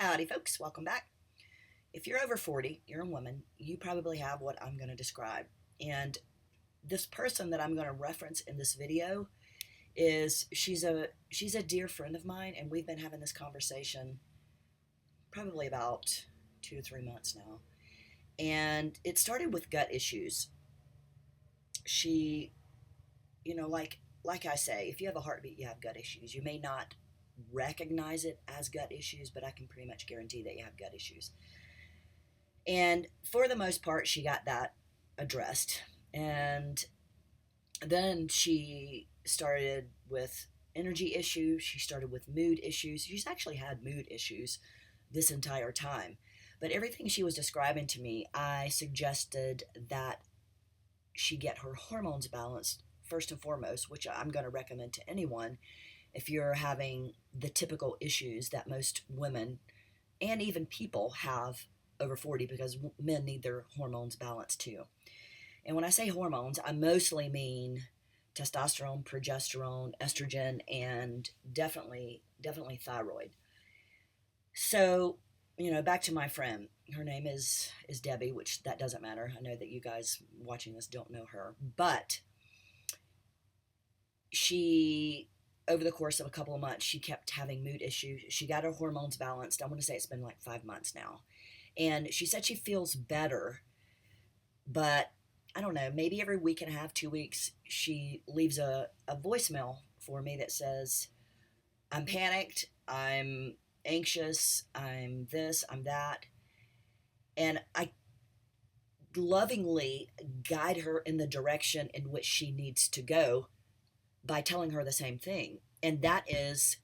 Howdy, folks. Welcome back. If you're over 40, you're a woman, you probably have what I'm going to describe. And this person that I'm going to reference in this video is she's a dear friend of mine, and we've been having this conversation probably about 2 to 3 months now. And it started with gut issues. She, like I say, if you have a heartbeat, you have gut issues. You may not recognize it as gut issues, but I can pretty much guarantee that you have gut issues. And for the most part, she got that addressed. And then she started with energy issues. She started with mood issues. She's actually had mood issues this entire time. But everything she was describing to me, I suggested that she get her hormones balanced first and foremost, which I'm going to recommend to anyone if you're having the typical issues that most women and even people have over 40, because men need their hormones balanced too. And when I say hormones, I mostly mean testosterone, progesterone, estrogen, and definitely thyroid. So, back to my friend. Her name is Debbie, which that doesn't matter. I know that you guys watching this don't know her, but she, over the course of a couple of months, she kept having mood issues. She got her hormones balanced. I want to say it's been like 5 months now. And she said she feels better, but I don't know, maybe every week and a half, 2 weeks, she leaves a voicemail for me that says, I'm panicked, I'm anxious, I'm this, I'm that. And I lovingly guide her in the direction in which she needs to go by telling her the same thing. And that is,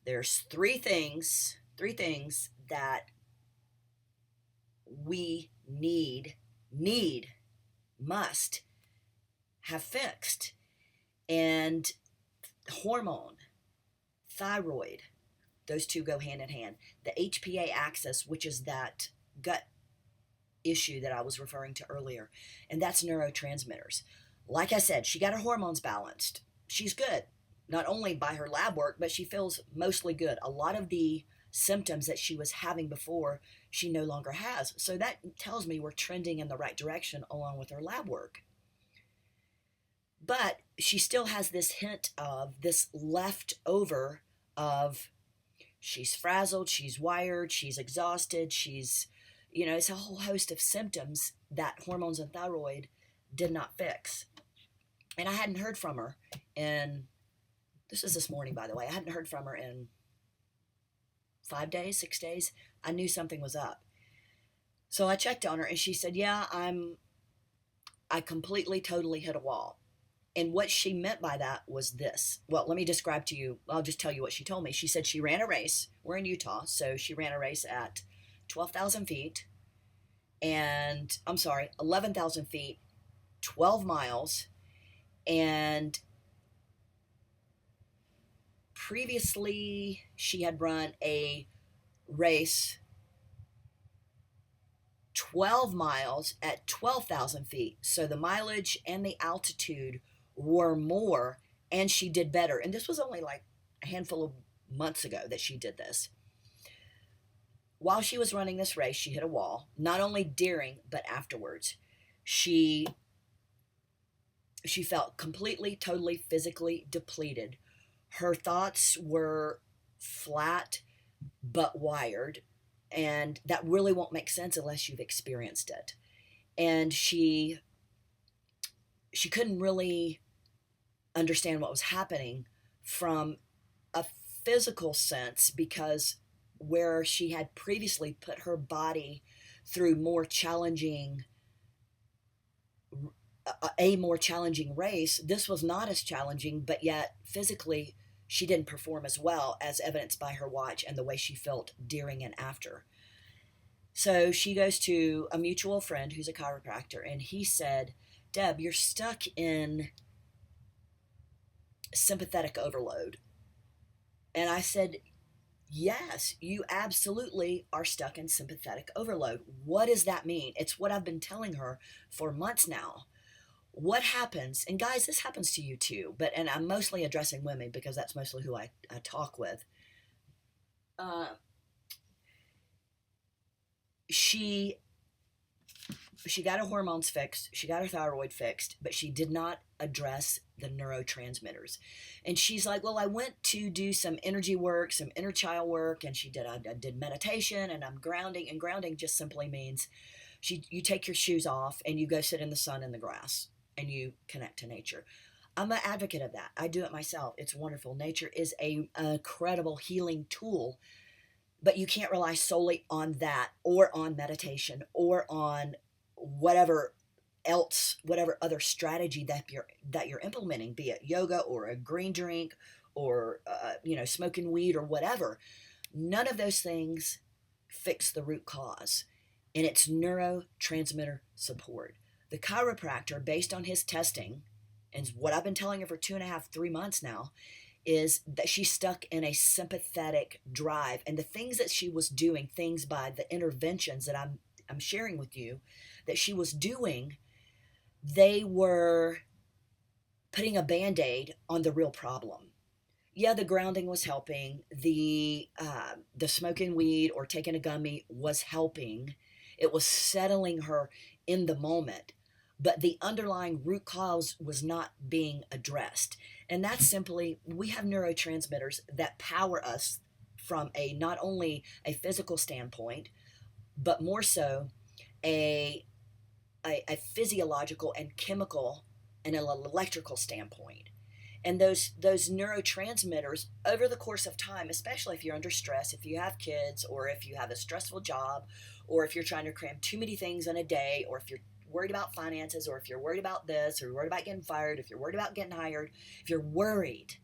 there's three things that we must have fixed. And hormone, thyroid, those two go hand in hand. The HPA axis, which is that gut issue that I was referring to earlier, and that's neurotransmitters. Like I said, she got her hormones balanced. She's good, not only by her lab work, but she feels mostly good. A lot of the symptoms that she was having before, she no longer has. So that tells me we're trending in the right direction along with her lab work. But she still has this hint of this leftover of she's frazzled, she's wired, she's exhausted, it's a whole host of symptoms that hormones and thyroid did not fix. And I hadn't heard from her in, this is this morning, by the way, I hadn't heard from her in 5 days, 6 days. I knew something was up. So I checked on her and she said, yeah, I completely, totally hit a wall. And what she meant by that was this. Well, let me describe to you. I'll just tell you what she told me. She said she ran a race. We're in Utah, so she ran a race at 12,000 feet. And I'm sorry, 11,000 feet, 12 miles. And previously, she had run a race 12 miles at 12,000 feet. So the mileage and the altitude were more, and she did better. And this was only like a handful of months ago that she did this. While she was running this race, she hit a wall, not only during, but afterwards. She felt completely, totally physically depleted. Her thoughts were flat but wired, and that really won't make sense unless you've experienced it. And she couldn't really understand what was happening from a physical sense, because where she had previously put her body through a more challenging race, this was not as challenging, but yet physically she didn't perform as well, as evidenced by her watch and the way she felt during and after. So she goes to a mutual friend who's a chiropractor, and he said, Deb, you're stuck in sympathetic overload. And I said, yes, you absolutely are stuck in sympathetic overload. What does that mean? It's what I've been telling her for months now. What happens, and guys, this happens to you too, and I'm mostly addressing women because that's mostly who I talk with. she got her hormones fixed, she got her thyroid fixed, but she did not address the neurotransmitters. And she's like, well, I went to do some energy work, some inner child work, and I did meditation, and I'm grounding. And grounding just simply means you take your shoes off and you go sit in the sun in the grass and you connect to nature. I'm an advocate of that. I do it myself. It's wonderful. Nature is a incredible healing tool, but you can't rely solely on that or on meditation or on whatever else, whatever other strategy that you're implementing, be it yoga or a green drink or smoking weed or whatever. None of those things fix the root cause, and it's neurotransmitter support. The chiropractor, based on his testing, and what I've been telling her for 2.5, 3 months now, is that she's stuck in a sympathetic drive, and the things that she was doing, things by the interventions that I'm sharing with you, that she was doing, they were putting a band-aid on the real problem. Yeah, the grounding was helping. The smoking weed or taking a gummy was helping. It was settling her in the moment, but the underlying root cause was not being addressed. And that's simply, we have neurotransmitters that power us from not only a physical standpoint, but more so a physiological and chemical and an electrical standpoint. And those neurotransmitters over the course of time, especially if you're under stress, if you have kids, or if you have a stressful job, or if you're trying to cram too many things in a day, or if you're worried about finances, or if you're worried about this, or you're worried about getting fired, if you're worried about getting hired, if you're worried,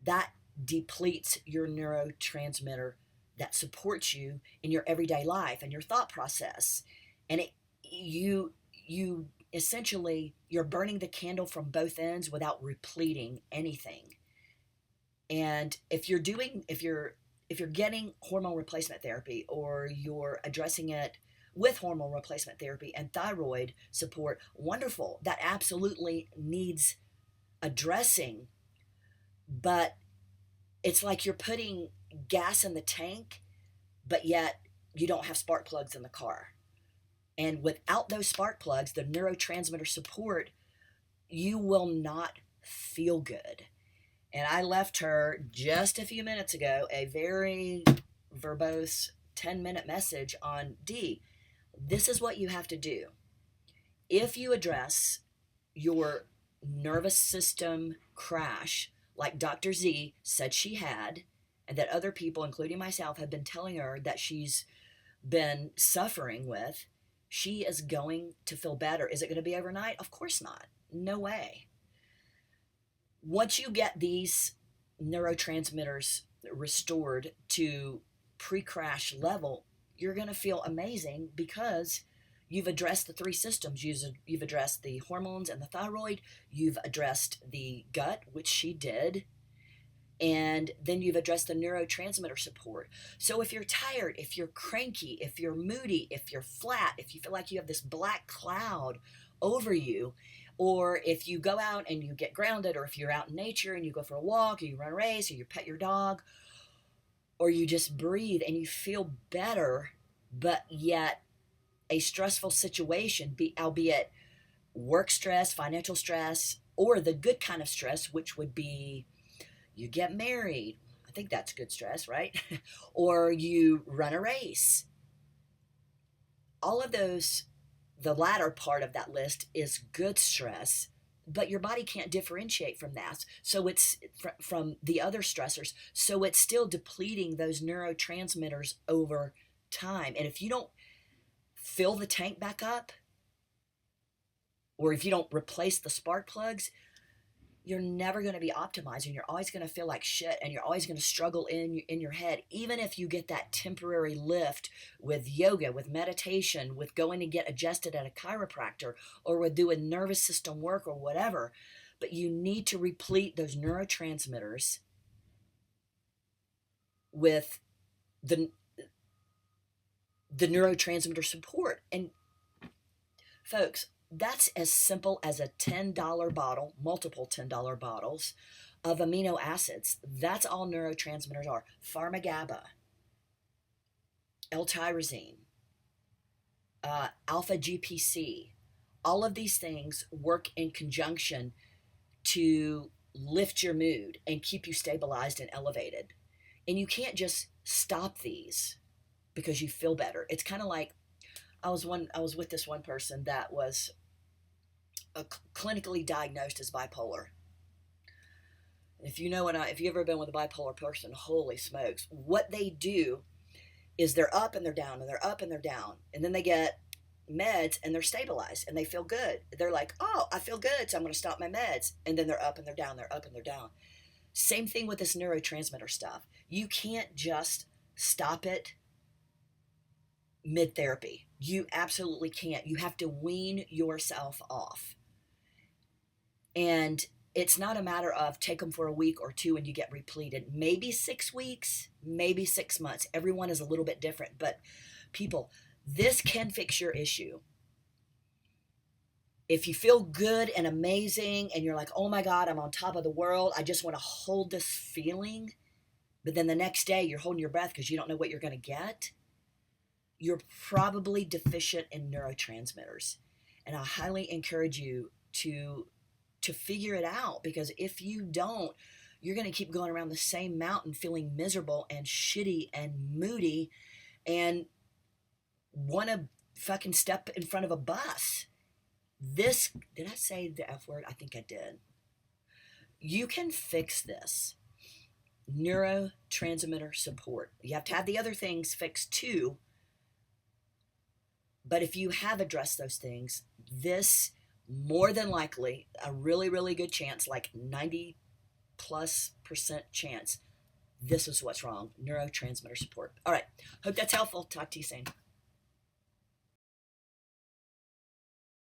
that depletes your neurotransmitter that supports you in your everyday life and your thought process. And you essentially, you're burning the candle from both ends without repleting anything. And if you're getting hormone replacement therapy, or you're addressing it with hormone replacement therapy and thyroid support, wonderful. That absolutely needs addressing. But it's like you're putting gas in the tank, but yet you don't have spark plugs in the car. And without those spark plugs, the neurotransmitter support, you will not feel good. And I left her just a few minutes ago a very verbose 10-minute message on D. This is what you have to do. If you address your nervous system crash, like Dr. Z said she had, and that other people, including myself, have been telling her that she's been suffering with, she is going to feel better. Is it going to be overnight? Of course not. No way. Once you get these neurotransmitters restored to pre-crash level, you're going to feel amazing, because you've addressed the three systems. You've addressed the hormones and the thyroid. You've addressed the gut, which she did. And then you've addressed the neurotransmitter support. So if you're tired, if you're cranky, if you're moody, if you're flat, if you feel like you have this black cloud over you, or if you go out and you get grounded, or if you're out in nature and you go for a walk, or you run a race, or you pet your dog, or you just breathe and you feel better, but yet a stressful situation, albeit work stress, financial stress, or the good kind of stress, which would be you get married. I think that's good stress, right? Or you run a race. All of those, the latter part of that list is good stress, but your body can't differentiate from that. So it's from the other stressors. So it's still depleting those neurotransmitters over time. And if you don't fill the tank back up, or if you don't replace the spark plugs, you're never going to be optimized, and you're always going to feel like shit, and you're always going to struggle in your head. Even if you get that temporary lift with yoga, with meditation, with going to get adjusted at a chiropractor, or with doing nervous system work or whatever, but you need to replete those neurotransmitters with the neurotransmitter support. And folks, that's as simple as a $10 bottle, multiple $10 bottles of amino acids. That's all neurotransmitters are. Pharmagaba, L-tyrosine, alpha GPC. All of these things work in conjunction to lift your mood and keep you stabilized and elevated. And you can't just stop these because you feel better. It's kind of like I was with this one person that was clinically diagnosed as bipolar. If you know, if you've ever been with a bipolar person, holy smokes, what they do is they're up and they're down and they're up and they're down, and then they get meds and they're stabilized and they feel good. They're like, oh, I feel good, so I'm going to stop my meds, and then they're up and they're down, they're up and they're down. Same thing with this neurotransmitter stuff. You can't just stop it mid therapy. You absolutely can't. You have to wean yourself off. And it's not a matter of take them for a week or two and you get repleted. Maybe 6 weeks, maybe 6 months. Everyone is a little bit different. But people, this can fix your issue. If you feel good and amazing and you're like, oh my God, I'm on top of the world, I just want to hold this feeling, but then the next day you're holding your breath because you don't know what you're going to get, you're probably deficient in neurotransmitters. And I highly encourage you to figure it out, because if you don't, you're going to keep going around the same mountain feeling miserable and shitty and moody and want to fucking step in front of a bus. This, did I say the F word? I think I did. You can fix this. Neurotransmitter support. You have to have the other things fixed too. But if you have addressed those things, this more than likely, a really, really good chance, like 90+% chance, this is what's wrong. Neurotransmitter support. All right. Hope that's helpful. Talk to you soon.